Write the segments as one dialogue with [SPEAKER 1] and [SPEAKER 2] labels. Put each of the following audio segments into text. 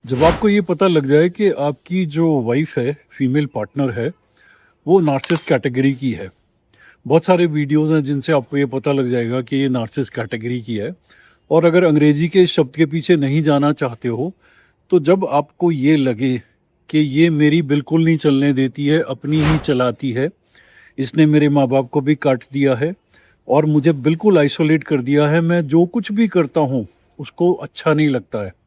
[SPEAKER 1] जब आपको ये पता लग जाए कि आपकी जो वाइफ है, फीमेल पार्टनर है, वो नार्सिसिस्ट कैटेगरी की है। बहुत सारे वीडियोज़ हैं जिनसे आपको ये पता लग जाएगा कि ये नार्सिसिस्ट कैटेगरी की है। और अगर अंग्रेज़ी के शब्द के पीछे नहीं जाना चाहते हो, तो जब आपको ये लगे कि ये मेरी बिल्कुल नहीं चलने देती है, अपनी ही चलाती है, इसने मेरे माँ-बाप को भी काट दिया है और मुझे बिल्कुल आइसोलेट कर दिया है, मैं जो कुछ भी करता हूँ, उसको अच्छा नहीं लगता है।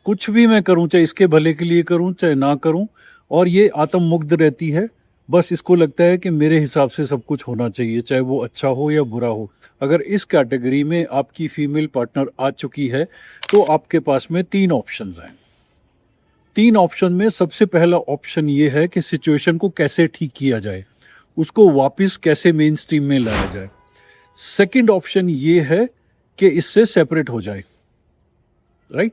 [SPEAKER 1] कुछ भी मैं करूँ, चाहे इसके भले के लिए करूँ, चाहे ना करूँ, और ये आत्ममुग्ध रहती है। बस इसको लगता है कि मेरे हिसाब से सब कुछ होना चाहिए, चाहे वो अच्छा हो या बुरा हो। अगर इस कैटेगरी में आपकी फीमेल पार्टनर आ चुकी है, तो आपके पास में 3 ऑप्शंस हैं। 3 ऑप्शन में सबसे पहला ऑप्शन ये है कि सिचुएशन को कैसे ठीक किया जाए, उसको वापस कैसे मेन स्ट्रीम में लाया जाए। सेकंड ऑप्शन ये है कि इससे सेपरेट हो जाए, राइट?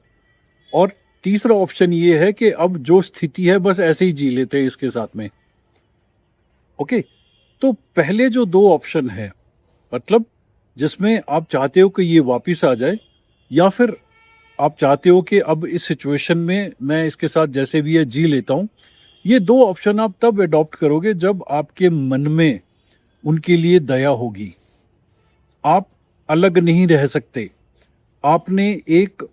[SPEAKER 1] और तीसरा ऑप्शन ये है कि अब जो स्थिति है बस ऐसे ही जी लेते हैं इसके साथ में। ओके, तो पहले जो 2 ऑप्शन है, मतलब जिसमें आप चाहते हो कि ये वापस आ जाए, या फिर आप चाहते हो कि अब इस सिचुएशन में मैं इसके साथ जैसे भी है जी लेता हूँ। ये 2 ऑप्शन आप तब अडॉप्ट करोगे जब आपके मन में उनके लिए दया होगी। आप अलग नहीं रह सकते। आपने एक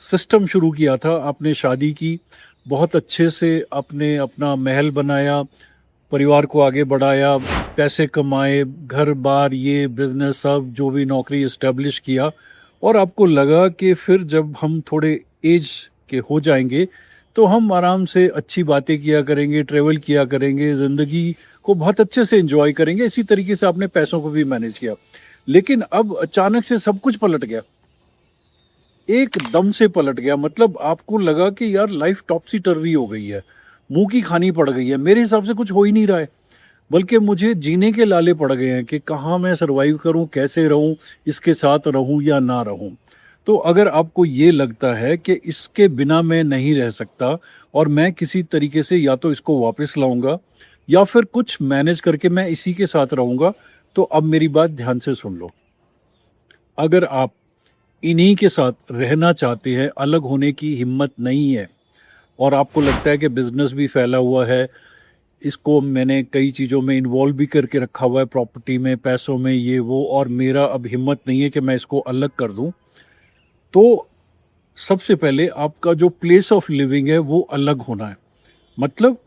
[SPEAKER 1] सिस्टम शुरू किया था, आपने शादी की, बहुत अच्छे से आपने अपना महल बनाया, परिवार को आगे बढ़ाया, पैसे कमाए, घर-बार, ये बिज़नेस सब जो भी नौकरी एस्टेब्लिश किया, और आपको लगा कि फिर जब हम थोड़े एज के हो जाएँगे, तो हम आराम से अच्छी बातें किया करेंगे, ट्रैवल किया करेंगे, ज़िंदगी को बहुत अच्छे से एन्जॉय करेंगे। इसी तरीके से आपने पैसों को भी मैनेज किया। लेकिन अब अचानक से सब कुछ पलट गया। एकदम से पलट गया, मतलब आपको लगा कि यार लाइफ टॉपसी-टर्वी हो गई है, मुँह की खानी पड़ गई है, मेरे हिसाब से कुछ हो ही नहीं रहा है, बल्कि मुझे जीने के लाले पड़ गए हैं कि कहाँ मैं सर्वाइव करूँ, कैसे रहूँ, इसके साथ रहूँ या ना रहूँ। तो अगर आपको ये लगता है कि इसके बिना मैं नहीं रह सकता और मैं किसी तरीके से या तो इसको वापस लाऊँगा या फिर कुछ मैनेज करके मैं इसी के साथ रहूँगा, तो अब मेरी बात ध्यान से सुन लो। अगर आप इन्हीं के साथ रहना चाहते हैं, अलग होने की हिम्मत नहीं है, और आपको लगता है कि बिज़नेस भी फैला हुआ है, इसको मैंने कई चीज़ों में इन्वॉल्व भी करके रखा हुआ है, प्रॉपर्टी में, पैसों में, ये वो, और मेरा अब हिम्मत नहीं है कि मैं इसको अलग कर दूँ, तो सबसे पहले आपका जो प्लेस ऑफ लिविंग है वो अलग होना है। मतलब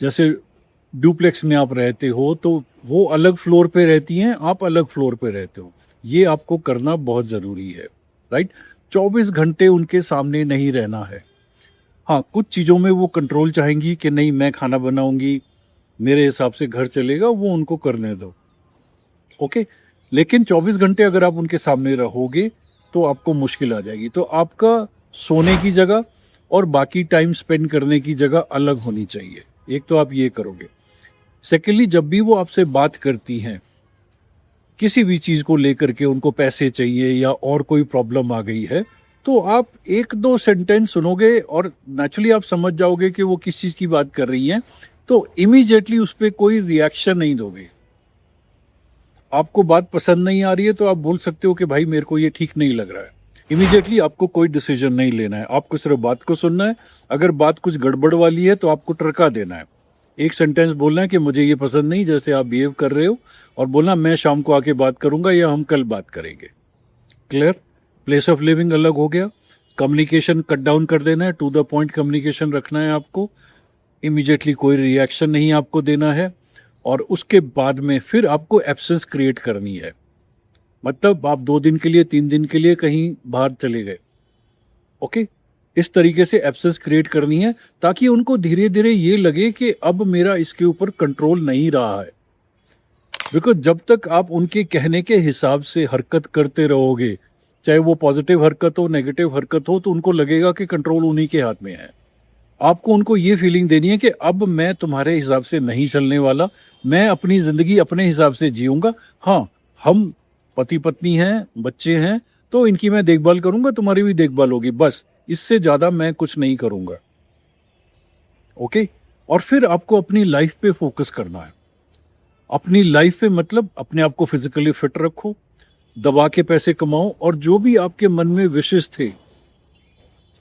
[SPEAKER 1] जैसे डुप्लेक्स में आप रहते हो, तो वो अलग फ्लोर पे रहती हैं, आप अलग फ्लोर पे रहते हो। ये आपको करना बहुत ज़रूरी है, राइट? 24 घंटे उनके सामने नहीं रहना है। हाँ, कुछ चीज़ों में वो कंट्रोल चाहेंगी कि नहीं, मैं खाना बनाऊँगी, मेरे हिसाब से घर चलेगा, वो उनको करने दो, ओके? लेकिन 24 घंटे अगर आप उनके सामने रहोगे, तो आपको मुश्किल आ जाएगी। तो आपका सोने की जगह और बाकी टाइम स्पेंड करने की जगह अलग होनी चाहिए। एक तो आप ये करोगे। सेकेंडली, जब भी वो आपसे बात करती हैं, किसी भी चीज़ को लेकर के उनको पैसे चाहिए या और कोई प्रॉब्लम आ गई है, तो आप 1-2 सेंटेंस सुनोगे और नेचुरली आप समझ जाओगे कि वो किस चीज़ की बात कर रही हैं, तो इमीडिएटली उस पे कोई रिएक्शन नहीं दोगे। आपको बात पसंद नहीं आ रही है, तो आप बोल सकते हो कि भाई मेरे को ये ठीक नहीं लग रहा है। इमीडिएटली आपको कोई डिसीजन नहीं लेना है, आपको सिर्फ बात को सुनना है। अगर बात कुछ गड़बड़ वाली है, तो आपको टरका देना है। एक सेंटेंस बोलना है कि मुझे ये पसंद नहीं जैसे आप बिहेव कर रहे हो, और बोलना मैं शाम को आके बात करूँगा या हम कल बात करेंगे। क्लियर? प्लेस ऑफ लिविंग अलग हो गया। कम्युनिकेशन कट डाउन कर देना है, टू द पॉइंट कम्युनिकेशन रखना है आपको। इमीडिएटली कोई रिएक्शन नहीं आपको देना है, और उसके बाद में फिर आपको एब्सेंस क्रिएट करनी है। मतलब आप 2 दिन के लिए, 3 दिन के लिए कहीं बाहर चले गए, ओके? इस तरीके से एब्सेंस क्रिएट करनी है, ताकि उनको धीरे-धीरे ये लगे कि अब मेरा इसके ऊपर कंट्रोल नहीं रहा है। बिकॉज़ जब तक आप उनके कहने के हिसाब से हरकत करते रहोगे, चाहे वो पॉज़िटिव हरकत हो, नेगेटिव हरकत हो, तो उनको लगेगा कि कंट्रोल उन्हीं के हाथ में है। आपको उनको ये फीलिंग देनी है कि अब मैं तुम्हारे हिसाब से नहीं चलने वाला, मैं अपनी ज़िंदगी अपने हिसाब से जीऊँगा। हाँ, हम पति-पत्नी हैं, बच्चे हैं, तो इनकी मैं देखभाल करूँगा, तुम्हारी भी देखभाल होगी, बस इससे ज़्यादा मैं कुछ नहीं करूँगा, ओके? और फिर आपको अपनी लाइफ़ पे फ़ोकस करना है। अपनी लाइफ़ पे मतलब अपने आप को फिज़िकली फिट रखो, दबा के पैसे कमाओ, और जो भी आपके मन में विशेज़ थे,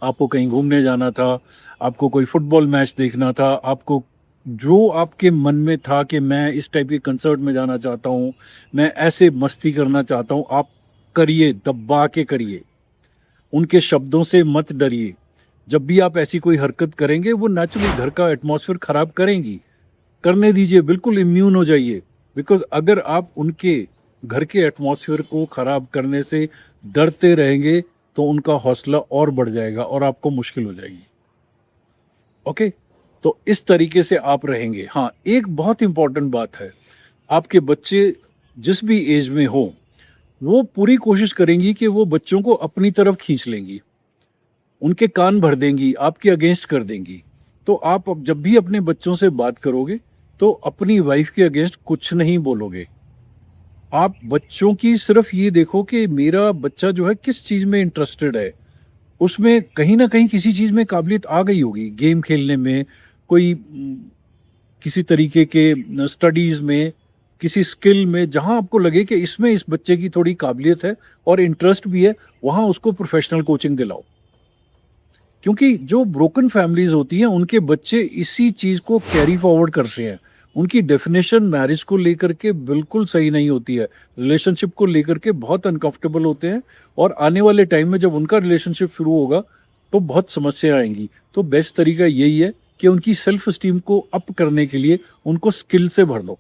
[SPEAKER 1] आपको कहीं घूमने जाना था, आपको कोई फुटबॉल मैच देखना था, आपको जो आपके मन में था कि मैं इस टाइप के कंसर्ट में जाना चाहता हूँ, मैं ऐसे मस्ती करना चाहता हूँ, आप करिए, दबा के करिए। उनके शब्दों से मत डरिए। जब भी आप ऐसी कोई हरकत करेंगे, वो नेचुरली घर का एटमॉस्फेयर खराब करेंगी। करने दीजिए, बिल्कुल इम्यून हो जाइए। बिकॉज़ अगर आप उनके घर के एटमॉस्फेयर को खराब करने से डरते रहेंगे, तो उनका हौसला और बढ़ जाएगा और आपको मुश्किल हो जाएगी। ओके? तो इस तरीके से आप रहेंगे। हाँ, एक बहुत इम्पोर्टेंट बात है, आपके बच्चे जिस भी एज में हों, वो पूरी कोशिश करेंगी कि वो बच्चों को अपनी तरफ खींच लेंगी। उनके कान भर देंगी, आपके अगेंस्ट कर देंगी। तो आप अब जब भी अपने बच्चों से बात करोगे, तो अपनी वाइफ के अगेंस्ट कुछ नहीं बोलोगे। आप बच्चों की सिर्फ ये देखो कि मेरा बच्चा जो है किस चीज़ में इंटरेस्टेड है। उसमें कहीं न कहीं किसी चीज़ में काबिलियत आ गई होगी, गेम खेलने में, कोई किसी तरीके के स्टडीज़ में, किसी स्किल में, जहाँ आपको लगे कि इसमें इस बच्चे की थोड़ी काबिलियत है और इंटरेस्ट भी है, वहाँ उसको प्रोफ़ेशनल कोचिंग दिलाओ। क्योंकि जो ब्रोकन फैमिलीज़ होती हैं, उनके बच्चे इसी चीज़ को कैरी फॉरवर्ड करते हैं। उनकी डेफ़िनेशन मैरिज को लेकर के बिल्कुल सही नहीं होती है। रिलेशनशिप को लेकर के बहुत अनकम्फ़र्टेबल होते हैं और आने वाले टाइम में जब उनका रिलेशनशिप शुरू होगा, तो बहुत समस्या आएँगी। तो बेस्ट तरीका यही है कि उनकी सेल्फ़ एस्टीम को अप करने के लिए उनको स्किल से भर दो।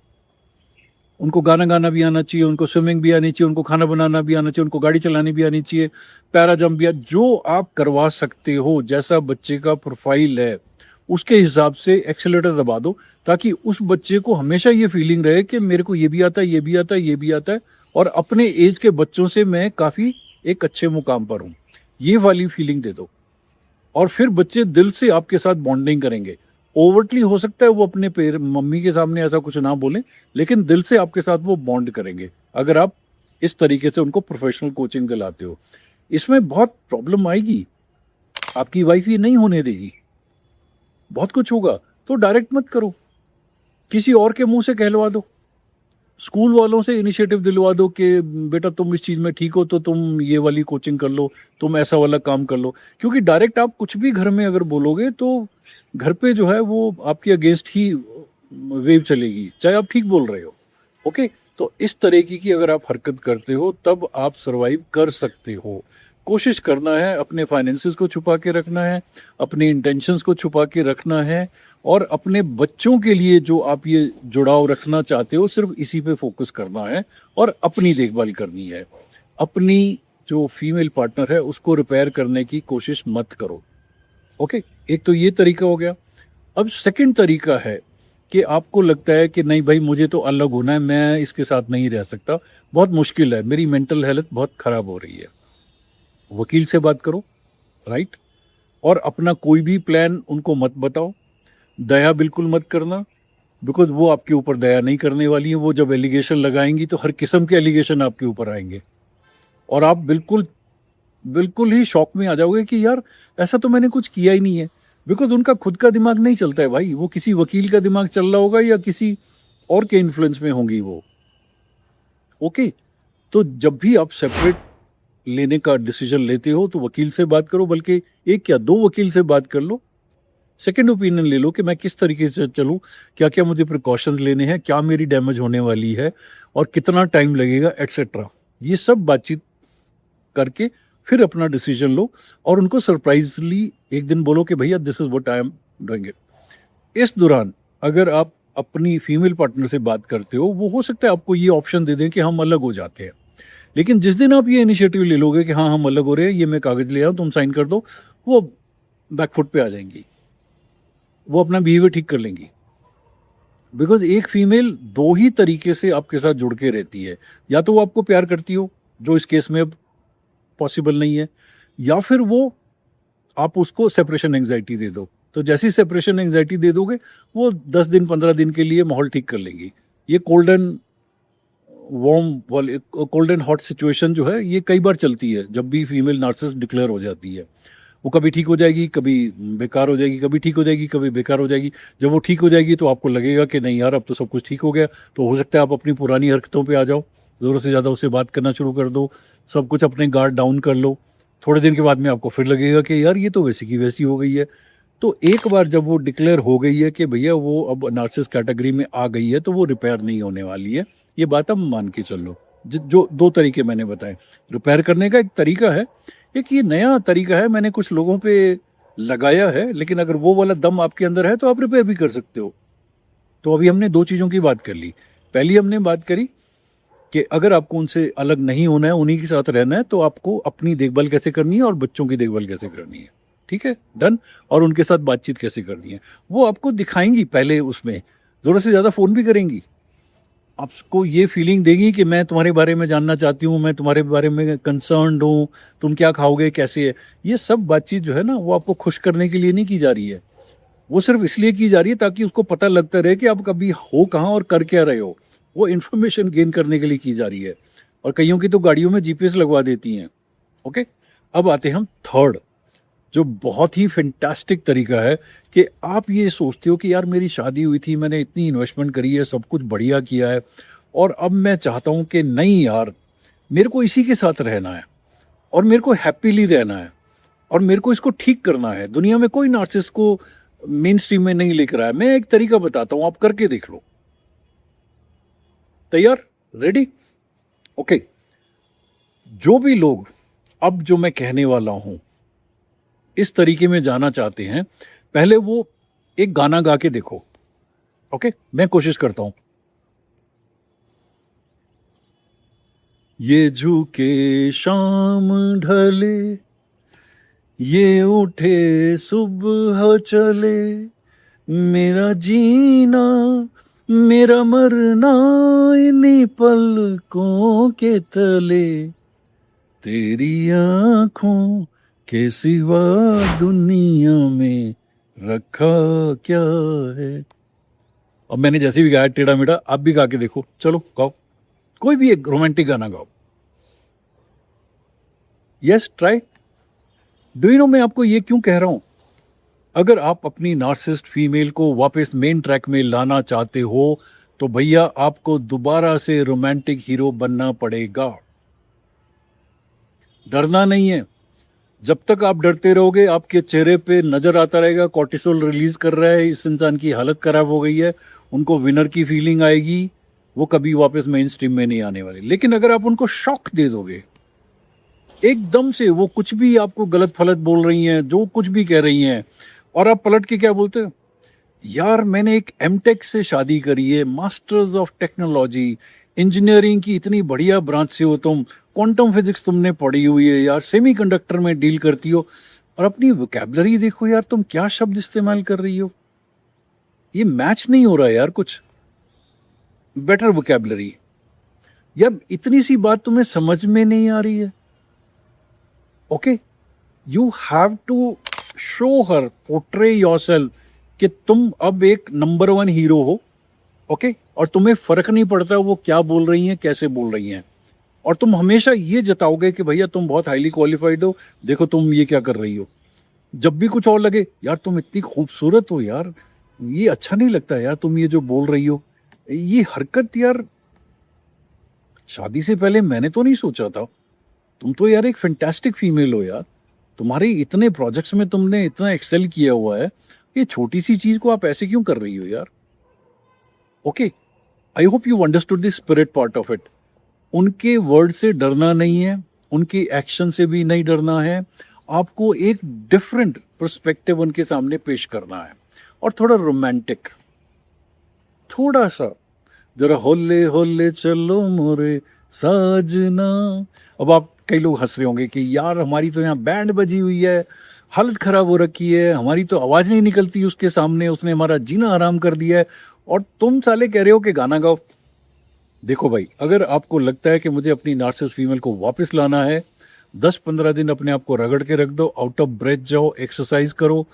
[SPEAKER 1] उनको गाना गाना भी आना चाहिए, उनको स्विमिंग भी आनी चाहिए, उनको खाना बनाना भी आना चाहिए, उनको गाड़ी चलानी भी आनी चाहिए, पैरा जंप भी जो आप करवा सकते हो, जैसा बच्चे का प्रोफ़ाइल है, उसके हिसाब से एक्सेलेरेटर दबा दो, ताकि उस बच्चे को हमेशा ये फीलिंग रहे कि मेरे को ये भी आता है, ये भी आता है, ये भी आता है और अपने ऐज के बच्चों से मैं काफ़ी एक अच्छे मुकाम पर हूँ। ये वाली फीलिंग दे दो और फिर बच्चे दिल से आपके साथ बॉन्डिंग करेंगे। ओवरटली हो सकता है वो अपने मम्मी के सामने ऐसा कुछ ना बोलें, लेकिन दिल से आपके साथ वो बॉन्ड करेंगे, अगर आप इस तरीके से उनको प्रोफ़ेशनल कोचिंग दिलाते हो। इसमें बहुत प्रॉब्लम आएगी, आपकी वाइफ़ ये नहीं होने देगी, बहुत कुछ होगा, तो डायरेक्ट मत करो, किसी और के मुँह से कहलवा दो। स्कूल वालों से इनिशिएटिव दिलवा दो कि बेटा तुम इस चीज़ में ठीक हो तो तुम ये वाली कोचिंग कर लो, तुम ऐसा वाला काम कर लो। क्योंकि डायरेक्ट आप कुछ भी घर में अगर बोलोगे तो घर पे जो है वो आपके अगेंस्ट ही वेव चलेगी, चाहे आप ठीक बोल रहे हो। ओके? तो इस तरीके की अगर आप हरकत करते हो तब आप सर्वाइव कर सकते हो। कोशिश करना है, अपने फाइनेंसेस को छुपा के रखना है, अपने इंटेंशंस को छुपा के रखना है और अपने बच्चों के लिए जो आप ये जुड़ाव रखना चाहते हो सिर्फ इसी पे फोकस करना है और अपनी देखभाल करनी है। अपनी जो फीमेल पार्टनर है उसको रिपेयर करने की कोशिश मत करो। ओके? एक तो ये तरीका हो गया। अब सेकंड तरीका है कि आपको लगता है कि नहीं भाई मुझे तो अलग होना है, मैं इसके साथ नहीं रह सकता, बहुत मुश्किल है, मेरी मेंटल हेल्थ बहुत ख़राब हो रही है। वकील से बात करो, राइट? और अपना कोई भी प्लान उनको मत बताओ। दया बिल्कुल मत करना, बिकॉज़ वो आपके ऊपर दया नहीं करने वाली हैं। वो जब एलिगेशन लगाएँगी तो हर किस्म के एलिगेशन आपके ऊपर आएँगे और आप बिल्कुल बिल्कुल ही शॉक में आ जाओगे कि यार ऐसा तो मैंने कुछ किया ही नहीं है। बिकॉज़ उनका खुद का दिमाग नहीं चलता है भाई, वो किसी वकील का दिमाग चल रहा होगा या किसी और के इन्फ्लुएंस में होंगी वो। ओके? तो जब भी आप सेपरेट लेने का डिसीजन लेते हो तो वकील से बात करो, बल्कि एक क्या 2 वकील से बात कर लो। सेकंड ओपिनियन ले लो कि मैं किस तरीके से चलूँ, क्या-क्या मुझे प्रिकॉशंस लेने हैं, क्या मेरी डैमेज होने वाली है और कितना टाइम लगेगा एटसेट्रा। ये सब बातचीत करके फिर अपना डिसीजन लो और उनको सरप्राइज़ली एक दिन बोलो कि भैया this is what I am doing it. इस दौरान अगर आप अपनी फीमेल पार्टनर से बात करते हो, वो हो सकता है आपको ये ऑप्शन दे दें कि हम अलग हो जाते हैं। लेकिन जिस दिन आप ये इनिशिएटिव ले लोगे कि हाँ, हम अलग हो रहे हैं, ये मैं कागज़ ले आऊँ, तुम साइन कर दो, वो बैक फुट पे आ जाएँगी। वो अपना बिहेवियर ठीक कर लेंगी। बिकॉज़ एक फीमेल 2 ही तरीके से आपके साथ जुड़ के रहती है। या तो वो आपको प्यार करती हो, जो इस केस में अब पॉसिबल नहीं है, या फिर वो आप उसको सेपरेशन एंग्ज़ायटी दे दो। तो जैसे ही सेपरेशन एंग्ज़ायटी दे दोगे, वो 10 दिन 15 दिन के लिए माहौल ठीक कर लेंगी। ये कोल्ड एंड वार्म वाले कोल्ड एंड हॉट सिचुएशन जो है, ये कई बार चलती है, जब भी फीमेल नार्सिसिस्ट डिक्लेयर हो जाती है। वो कभी ठीक हो जाएगी, कभी बेकार हो जाएगी, कभी ठीक हो जाएगी, कभी बेकार हो जाएगी। जब वो ठीक हो जाएगी तो आपको लगेगा कि नहीं यार अब तो सब कुछ ठीक हो गया, तो हो सकता है आप अपनी पुरानी हरकतों पे आ जाओ, ज़रूरत से ज़्यादा उससे बात करना शुरू कर दो, सब कुछ अपने गार्ड डाउन कर लो, थोड़े दिन के बाद में आपको फिर लगेगा कि यार ये तो वैसी की वैसी हो गई है। तो एक बार जब वो डिक्लेयर हो गई है कि भैया वो अब नार्सिसिस्ट कैटेगरी में आ गई है, तो वो रिपेयर नहीं होने वाली है। ये बात आप मान के चलो। जो दो तरीके मैंने बताए, रिपेयर करने का एक तरीका है, एक ये नया तरीका है मैंने कुछ लोगों पे लगाया है, लेकिन अगर वो वाला दम आपके अंदर है तो आप रिपेयर भी कर सकते हो। तो अभी हमने दो चीज़ों की बात कर ली। पहली हमने बात करी कि अगर आपको उनसे अलग नहीं होना है, उन्हीं के साथ रहना है, तो आपको अपनी देखभाल कैसे करनी है और बच्चों की देखभाल कैसे करनी है। ठीक है, डन। और उनके साथ बातचीत कैसे करनी है वो आपको दिखाएंगी पहले, उसमें ज़रूरत से ज़्यादा फ़ोन भी करेंगी, आपको ये फीलिंग देगी कि मैं तुम्हारे बारे में जानना चाहती हूँ, मैं तुम्हारे बारे में कंसर्न्ड हूँ, तुम क्या खाओगे, कैसे है। ये सब बातचीत जो है ना, वो आपको खुश करने के लिए नहीं की जा रही है, वो सिर्फ इसलिए की जा रही है ताकि उसको पता लगता रहे कि आप कभी हो कहाँ और कर क्या रहे हो। वो इन्फॉर्मेशन गेन करने के लिए की जा रही है। और कईयों की तो गाड़ियों में जीपीएस लगवा देती हैं। ओके, अब आते हैं हम थर्ड, जो बहुत ही फैंटास्टिक तरीका है कि आप ये सोचते हो कि यार मेरी शादी हुई थी, मैंने इतनी इन्वेस्टमेंट करी है, सब कुछ बढ़िया किया है, और अब मैं चाहता हूँ कि नहीं यार, मेरे को इसी के साथ रहना है और मेरे को हैप्पीली रहना है और मेरे को इसको ठीक करना है। दुनिया में कोई नार्सिसिस्ट को मेन स्ट्रीम में नहीं लिख रहा है। मैं एक तरीका बताता हूँ, आप करके देख लो। तैयार? रेडी? ओके। जो भी लोग अब जो मैं कहने वाला हूं इस तरीके में जाना चाहते हैं, पहले वो एक गाना गा के देखो। ओके, मैं कोशिश करता हूं। ये झुके शाम ढले, ये उठे सुबह चले, मेरा जीना मेरा मरना इन्हीं पलकों के तले, तेरी आंखों के सिवा दुनिया में रखा क्या है। अब मैंने जैसे भी गाया टेढ़ा मेढ़ा, आप भी गा के देखो। चलो गाओ, कोई भी एक रोमांटिक गाना गाओ। Yes, try. Do you know मैं आपको ये क्यों कह रहा हूं? अगर आप अपनी नार्सिसिस्ट फीमेल को वापस मेन ट्रैक में लाना चाहते हो, तो भैया आपको दोबारा से रोमांटिक हीरो बनना पड़ेगा। डरना नहीं है। जब तक आप डरते रहोगे, आपके चेहरे पे नजर आता रहेगा कॉर्टिसोल रिलीज कर रहा है, इस इंसान की हालत खराब हो गई है, उनको विनर की फीलिंग आएगी, वो कभी वापस मेन स्ट्रीम में नहीं आने वाले। लेकिन अगर आप उनको शॉक दे दोगे एकदम से, वो कुछ भी आपको गलत फलत बोल रही हैं, जो कुछ भी कह रही हैं, और आप पलट के क्या बोलते हो, यार मैंने एक एमटेक से शादी करी है, मास्टर्स ऑफ टेक्नोलॉजी, इंजीनियरिंग की इतनी बढ़िया ब्रांच से हो तुम, क्वांटम फिजिक्स तुमने पढ़ी हुई है यार, सेमीकंडक्टर में डील करती हो, और अपनी वोकैबुलरी देखो यार, तुम क्या शब्द इस्तेमाल कर रही हो, ये मैच नहीं हो रहा है यार, कुछ बेटर वोकैबुलरी। यार इतनी सी बात तुम्हें समझ में नहीं आ रही है? Okay, you have to show her, portray yourself कि तुम अब एक नंबर वन हीरो हो। ओके, और तुम्हें फर्क नहीं पड़ता वो क्या बोल रही हैं, कैसे बोल रही हैं, और तुम हमेशा ये जताओगे कि भैया तुम बहुत हाईली क्वालिफाइड हो, देखो तुम ये क्या कर रही हो। जब भी कुछ और लगे, यार तुम इतनी खूबसूरत हो यार, ये अच्छा नहीं लगता यार तुम ये जो बोल रही हो, ये हरकत यार शादी से पहले मैंने तो नहीं सोचा था। तुम तो यार एक फैंटास्टिक फीमेल हो यार, तुम्हारे इतने प्रोजेक्ट्स में तुमने इतना एक्सेल किया हुआ है, ये छोटी सी चीज को आप ऐसे क्यों कर रही हो यार। Okay, I hope you understood the spirit part of it. उनके वर्ड से डरना नहीं है, उनके एक्शन से भी नहीं डरना है, आपको एक डिफरेंट पर्सपेक्टिव उनके सामने पेश करना है, और थोड़ा रोमांटिक, थोड़ा सा, जरा होले होले चलो मोरे साजना। अब आप कई लोग हंस रहे होंगे कि यार हमारी तो यहाँ बैंड बजी हुई है, हालत खराब हो रखी है, हमारी तो आवाज नहीं निकलती उसके सामने, उसने हमारा जीना आराम कर दिया है, और तुम साले कह रहे हो कि गाना गाओ। देखो भाई, अगर आपको लगता है कि मुझे अपनी नार्सिसिस्ट फीमेल को वापस लाना है, 10-15 दिन अपने आप को रगड़ के रख दो, आउट ऑफ ब्रेथ जाओ, एक्सरसाइज करो,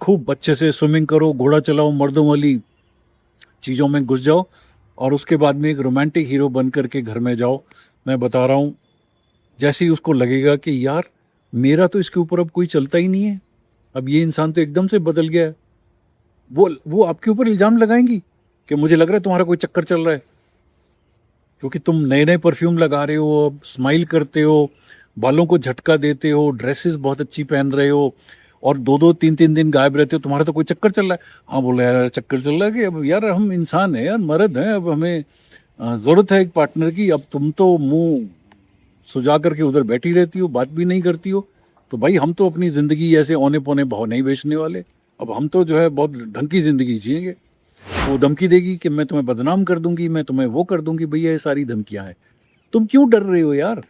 [SPEAKER 1] खूब अच्छे से स्विमिंग करो, घोड़ा चलाओ, मर्दों वाली चीज़ों में घुस जाओ, और उसके बाद में एक रोमांटिक हीरो बन करके घर में जाओ। मैं बता रहा हूँ, जैसे ही उसको लगेगा कि यार मेरा तो इसके ऊपर अब कोई चलता ही नहीं है, अब ये इंसान तो एकदम से बदल गया है, वो आपके ऊपर इल्ज़ाम लगाएंगी कि मुझे लग रहा है तुम्हारा कोई चक्कर चल रहा है, क्योंकि तुम नए नए परफ्यूम लगा रहे हो, अब स्माइल करते हो, बालों को झटका देते हो, ड्रेसेस बहुत अच्छी पहन रहे हो, और 2-2 3-3 दिन गायब रहते हो, तुम्हारा तो कोई चक्कर चल रहा है। हाँ बोले यार चक्कर चल रहा है कि अब यार हम इंसान हैं यार, मर्द हैं, अब हमें ज़रूरत है एक पार्टनर की। अब तुम तो मुंह सुजा करके उधर बैठी रहती हो, बात भी नहीं करती हो। तो भाई हम तो अपनी ज़िंदगी ऐसे औने पौने भाव नहीं बेचने वाले। अब हम तो जो है बहुत ढंग की ज़िंदगी जिएंगे। वो धमकी देगी कि मैं तुम्हें बदनाम कर दूंगी, मैं तुम्हें वो कर दूंगी, भैया ये सारी धमकियां हैं। तुम क्यों डर रहे हो यार?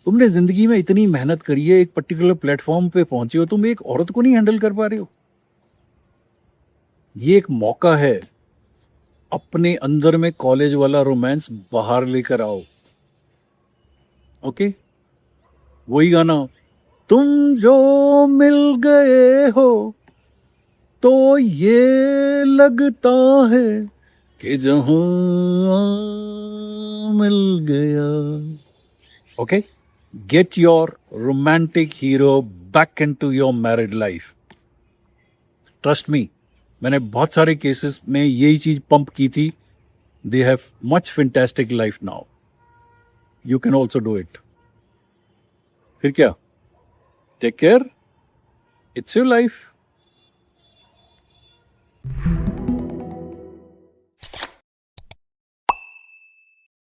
[SPEAKER 1] तुमने जिंदगी में इतनी मेहनत करी है, एक पर्टिकुलर प्लेटफॉर्म पे पहुंचे हो, तुम एक औरत को नहीं हैंडल कर पा रहे हो? ये एक मौका है, अपने अंदर में कॉलेज वाला रोमांस बाहर लेकर आओ। ओके, वही गाना, तुम जो मिल गए हो तो ये लगता है कि जहां मिल गया। Okay, get your romantic hero back into your married life. Trust me, मैंने बहुत सारे केसेस में यही चीज पंप की थी। They have much fantastic life now. You can also do it. फिर क्या, take care, it's your life.